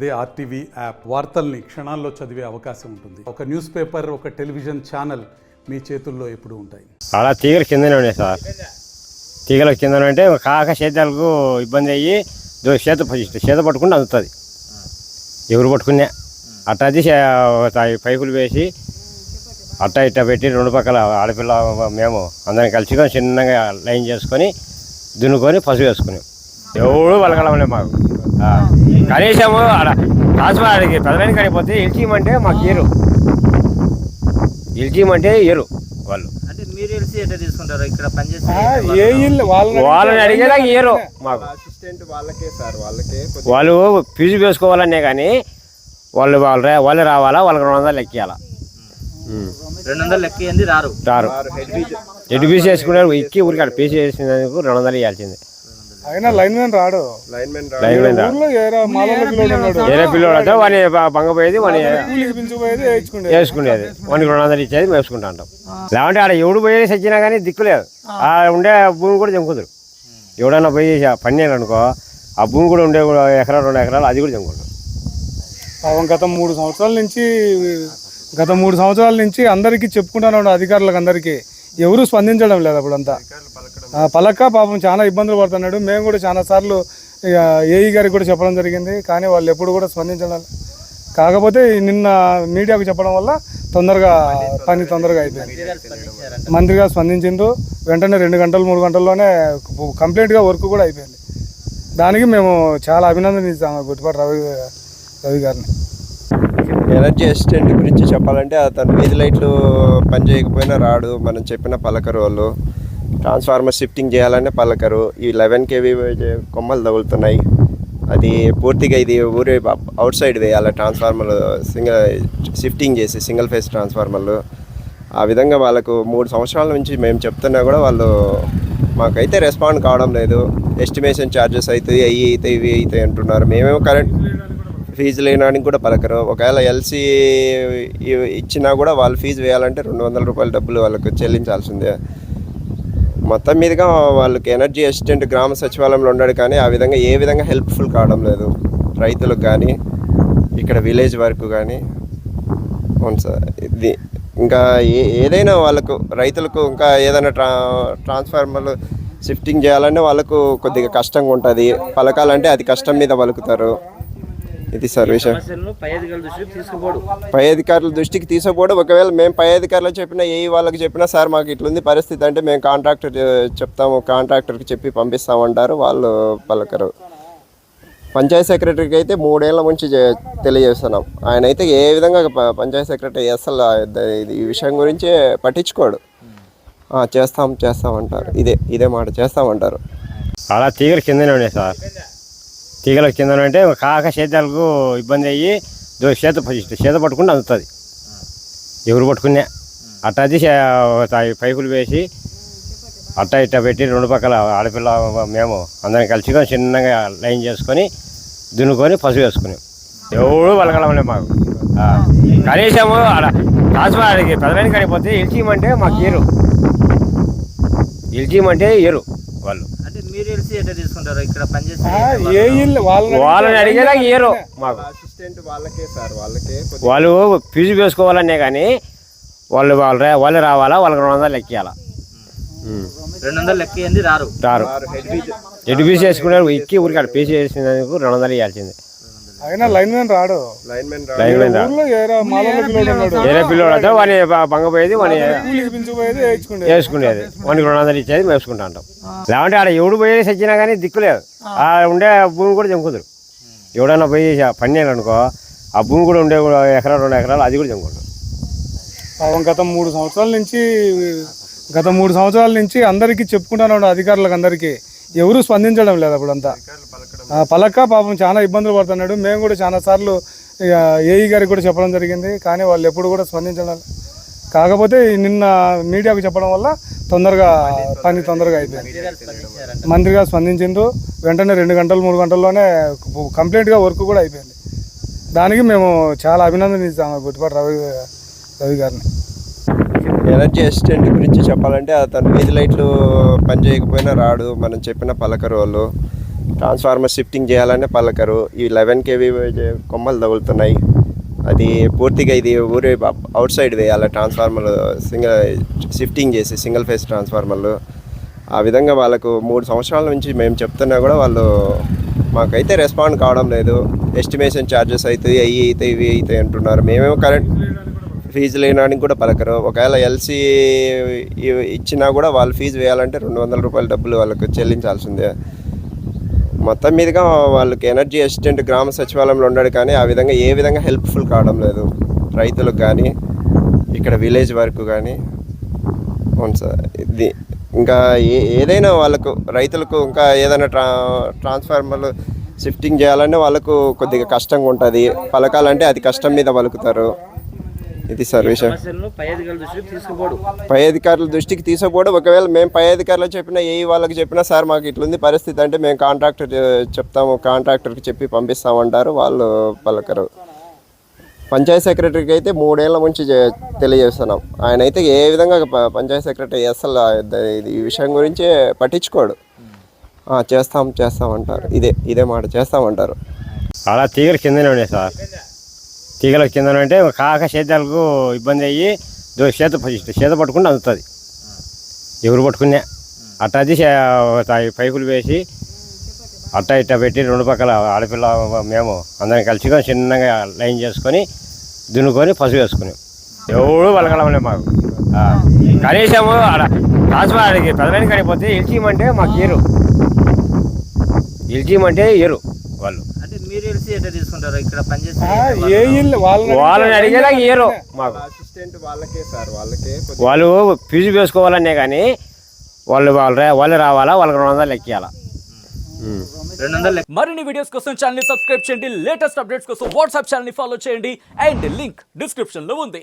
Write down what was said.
అదే RTV app వార్తల్ని క్షణాల్లో చదివే అవకాశం ఉంటుంది. ఒక న్యూస్ పేపర్, ఒక టెలివిజన్ ఛానల్ మీ చేతుల్లో ఎప్పుడు ఉంటాయి. అలా తీగలు కిందనే ఉన్నాయి సార్. తీగల కింద అంటే కాక చేతాలకు ఇబ్బంది అయ్యి చేత పట్టుకుంటే అందుతుంది. ఎవరు పట్టుకున్నా అట్టాది పైపులు వేసి అట్టా ఇట్టా పెట్టి రెండు పక్కల ఆడపిల్ల మేము అందరం కలిసి చిన్నగా లైన్ చేసుకొని దున్నుకొని పసుపు వేసుకున్నాం. ఎవడు పలకడం మాకు కనీసము ఆడ ట్రాన్స్ఫార్మర్కి పెదలైన కడిపోతే ఇల్చీమంటే మాకు ఏరు ఏరు వాళ్ళు వాళ్ళని అడిగేలా ఏరు మాకు. వాళ్ళు ఫీజు వేసుకోవాలనే కానీ వాళ్ళే రావాలా, వాళ్ళకి 200 ఎక్కియాలా. 200 ఎక్కింది రారు. ఎటు పీసీ వేసుకున్నారు ఎక్కి ఊరికి అక్కడ పీసీ వేసినందుకు 200 ఇవ్వాల్సిందే. వేరే పిల్లోడు అయితే వాడిని బంగపోయేది వాడిని వేసుకునేది, వానికి 200 ఇచ్చేది వేసుకుంటా అంటాం. లేదంటే ఆడ ఎవడు పోయేది సచ్చినా కానీ దిక్కులేదు. ఆ ఉండే భూమి కూడా చెంకుదురు. ఎవడన్నా పోయి పన్నీరు అనుకో ఆ భూమి కూడా ఉండే 1 ఎకరా 2 ఎకరాలు అది కూడా చెంకుంటాం. గత 3 సంవత్సరాల నుంచి అందరికీ చెప్పుకుంటాను, అధికారులకు అందరికీ ఎవరు స్పందించడం లేదు. అప్పుడంతా పలక పాపం చాలా ఇబ్బందులు పడుతున్నాడు. మేము కూడా చాలా సార్లు ఏఈ గారికి కూడా చెప్పడం జరిగింది, కానీ వాళ్ళు ఎప్పుడు కూడా స్పందించడం. కాకపోతే నిన్న మీడియాకు చెప్పడం వల్ల పని తొందరగా అయిపోయింది. మంత్రి గారు స్పందించిండ్రు. వెంటనే 2 గంటలు 3 గంటల్లోనే కంప్లీట్గా వర్క్ కూడా అయిపోయింది. దానికి మేము చాలా అభినందనిస్తాము గుట్టిపాటి రవి గారిని. ఎనర్జీ అసిస్టెంట్ గురించి చెప్పాలంటే అతను వీధి లైట్లు పని చేయకపోయినా రాడు. మనం చెప్పిన పలకరు. వాళ్ళు ట్రాన్స్ఫార్మర్ షిఫ్టింగ్ చేయాలనే పలకరు. ఈ 11 kV కొమ్మలు తగులుతున్నాయి. అది పూర్తిగా ఇది ఊరే అవుట్ సైడ్ వేయాలి ట్రాన్స్ఫార్మర్లు, షిఫ్టింగ్ చేసి సింగిల్ ఫేజ్ ట్రాన్స్ఫార్మర్లు. ఆ విధంగా వాళ్ళకు 3 సంవత్సరాల నుంచి మేము చెప్తున్నా కూడా వాళ్ళు మాకైతే రెస్పాండ్ కావడం లేదు. ఎస్టిమేషన్ ఛార్జెస్ అవుతాయి, అవి అవుతాయి, ఇవి అవుతాయి అంటున్నారు. మేమేమో కరెంట్ ఫీజు లేనానికి కూడా పలకరు. ఒకవేళ ఎల్సీ ఇచ్చినా కూడా వాళ్ళు ఫీజు వేయాలంటే 200 రూపాయల డబ్బులు వాళ్ళకు చెల్లించాల్సిందే. మొత్తం మీదుగా వాళ్ళకి ఎనర్జీ అసిస్టెంట్ గ్రామ సచివాలయంలో ఉన్నాడు, కానీ ఆ విధంగా ఏ విధంగా హెల్ప్ఫుల్ కావడం లేదు రైతులకు కానీ ఇక్కడ విలేజ్ వరకు కానీ. అవును సార్, ఇది ఇంకా ఏదైనా వాళ్ళకు రైతులకు ఇంకా ఏదైనా ట్రాన్స్ఫార్మర్లు షిఫ్టింగ్ చేయాలంటే వాళ్ళకు కొద్దిగా కష్టంగా ఉంటుంది. పలకాలంటే అది కష్టం మీద పలుకుతారు. ఇది సార్ విషయం. పై అధికారుల దృష్టికి తీసుకోపోవడం. ఒకవేళ మేము పై అధికారులు చెప్పినా, ఏ వాళ్ళకి చెప్పినా సార్ మాకు ఇట్లుంది పరిస్థితి అంటే మేము కాంట్రాక్టర్ చెప్తాము, కాంట్రాక్టర్కి చెప్పి పంపిస్తామంటారు. వాళ్ళు పలకరు. పంచాయతీ సెక్రటరీకి అయితే 3 ఏళ్ల నుంచి తెలియజేస్తున్నాం. ఆయన అయితే ఏ విధంగా పంచాయతీ సెక్రటరీ అసలు ఈ విషయం గురించి పట్టించుకోడు. చేస్తామంటారు. ఇదే మాట చేస్తామంటారు. అలా తీగలు కిందనే ఉన్నాయి సార్. తీగల కింద అంటే కాక చేతాలకు ఇబ్బంది అయ్యి చేత పట్టుకుంటే అందుతుంది. ఎవరు పట్టుకున్నా అట్టాది పైపులు వేసి అట్టా ఇట్టా పెట్టి 2 పక్కల ఆడపిల్ల మేము అందరం కలిసి చిన్నగా లైన్ చేసుకొని దున్నుకొని పసుపు వేసుకున్నాం. ఎవడు పలకడం మాకు కనీసము ఆడ ట్రాన్స్ఫార్మర్కి పెదలైన కడిపోతే ఇల్చీమంటే మాకు ఏరు వాళ్ళు. వాళ్ళని అడిగేలా ఏరు మాకు. వాళ్ళు ఫీజు వేసుకోవాలనే కానీ వాళ్ళే రావాలా, వాళ్ళకి 200 ఎక్కియాలా. 200 ఎక్కింది రారు. ఎటు పీసీ వేసుకున్నారు ఎక్కి ఊరికి అక్కడ పీసీ వేసినందుకు 200 ఇవ్వాల్సిందే. వేరే పిల్లోడు అయితే వాడిని బంగపోయేది వాడిని వేసుకునేది, వానికి 200 ఇచ్చేది వేసుకుంటా అంటాం. లేదంటే ఆడ ఎవడు పోయేది సచ్చినా కానీ దిక్కులేదు. ఆ ఉండే భూమి కూడా చెంకుదురు. ఎవడన్నా పోయి పన్నీరు అనుకో ఆ భూమి కూడా ఉండే 1 ఎకరా 2 ఎకరాలు అది కూడా చెంకుంటాం. గత 3 సంవత్సరాల నుంచి అందరికీ చెప్పుకుంటాను, అధికారులకు అందరికీ ఎవరు స్పందించడం లేదు. అప్పుడంతా పలక పాపం చాలా ఇబ్బందులు పడుతున్నాడు. మేము కూడా చాలా సార్లు ఏఈ గారికి కూడా చెప్పడం జరిగింది, కానీ వాళ్ళు ఎప్పుడు కూడా స్పందించడం. కాకపోతే నిన్న మీడియాకు చెప్పడం వల్ల పని తొందరగా అయిపోయింది. మంత్రి గారు స్పందించిండ్రు. వెంటనే 2 గంటలు 3 గంటల్లోనే కంప్లీట్గా వర్క్ కూడా అయిపోయింది. దానికి మేము చాలా అభినందనిస్తాము గుట్టిపాటి రవి గారిని. ఎనర్జీ అసిస్టెంట్ గురించి చెప్పాలంటే అతను వీధి లైట్లు పని చేయకపోయినా రాడు. మనం చెప్పిన పలకరు. వాళ్ళు ట్రాన్స్ఫార్మర్ షిఫ్టింగ్ చేయాలంటే పలకరు. ఈ 11 kV కొమ్మలు తగులుతున్నాయి. అది పూర్తిగా ఇది ఊరే అవుట్ సైడ్ వేయాలి ట్రాన్స్ఫార్మర్లు, షిఫ్టింగ్ చేసి సింగిల్ ఫేజ్ ట్రాన్స్ఫార్మర్లు. ఆ విధంగా వాళ్ళకు 3 సంవత్సరాల నుంచి మేము చెప్తున్నా కూడా వాళ్ళు మాకైతే రెస్పాండ్ కావడం లేదు. ఎస్టిమేషన్ ఛార్జెస్ అవుతాయి, అవి అవుతాయి, ఇవి అవుతాయి అంటున్నారు. మేమేమో కరెంట్ ఫీజు లేనానికి కూడా పలకరు. ఒకవేళ ఎల్సీ ఇచ్చినా కూడా వాళ్ళు ఫీజు వేయాలంటే 200 రూపాయల డబ్బులు వాళ్ళకు చెల్లించాల్సిందే. మొత్తం మీదుగా వాళ్ళకి ఎనర్జీ అసిస్టెంట్ గ్రామ సచివాలయంలో ఉన్నాడు, కానీ ఆ విధంగా ఏ విధంగా హెల్ప్ఫుల్ కావడం లేదు రైతులకు కానీ ఇక్కడ విలేజ్ వరకు కానీ. అవును సార్, ఇది ఇంకా ఏదైనా వాళ్ళకు రైతులకు ఇంకా ఏదైనా ట్రాన్స్ఫార్మర్లు షిఫ్టింగ్ చేయాలంటే వాళ్ళకు కొద్దిగా కష్టంగా ఉంటుంది. పలకాలంటే అది కష్టం మీద పలుకుతారు. ఇది సార్ విషయం. సమస్యలను పై అధికారుల దృష్టికి తీసుకుపోడు. పై అధికారుల దృష్టికి తీసుకోపోవడం. ఒకవేళ మేము పై అధికారులకు చెప్పినా, ఏ వాళ్ళకి చెప్పినా సార్ మాకు ఇట్లుంది పరిస్థితి అంటే మేము కాంట్రాక్టర్ చెప్తాము, కాంట్రాక్టర్కి చెప్పి పంపిస్తామంటారు, వాళ్ళు పలకరు. పంచాయత్ సెక్రటరీకి అయితే 3 ఏళ్ల నుంచి తెలియజేస్తున్నాం. ఆయన అయితే ఏ విధంగా పంచాయత్ సెక్రటరీ అసలు ఈ విషయం గురించి పట్టించుకోడు. చేస్తాం అంటారు, ఇదే మాట చేస్తామంటారు. అలా తీగలు కిందనే ఉన్నాయి సార్. తీగల కింద అంటే కాక సేద్యాలకు ఇబ్బంది అయ్యి చేత పట్టుకుంటే అందుతుంది. ఎవరు పట్టుకున్నా అట్టాది పైపులు వేసి అట్టా ఇట్టా పెట్టి 2 పక్కల ఆడపిల్ల మేము అందరం కలిసి చిన్నగా లైన్ చేసుకొని దున్నుకొని పసుపు వేసుకుని ఎవడు పలకలమలే మాకు. కనీసము ఆడ రాజువాడికి పెదలైన కడిపోతే ఎల్చీమంటే మాకు ఎల్చీమంటే ఏరు వాళ్ళు. అంటే మీరు ఎల్సీ ఎట్లా తీసుకుంటారు? ఇక్కడ పనిచేసే వాళ్ళని అడిగేలా ఏరు మాకు. అసిస్టెంట్ వాళ్ళకే సార్, వాళ్ళకే వాళ్ళు ఫీజు వేసుకోవాలనే కానీ వాళ్ళే రావాలా, వాళ్ళకి 200 ఎక్కియాలా. 200 మరిన్ని వీడియోస్ కోసం ఛానల్ ని సబ్స్క్రైబ్ చేయండి. లేటెస్ట్ అప్డేట్స్ కోసం వాట్సాప్ ఛానల్ ని ఫాలో చేయండి. అండ్ లింక్ డిస్క్రిప్షన్ లో ఉంది.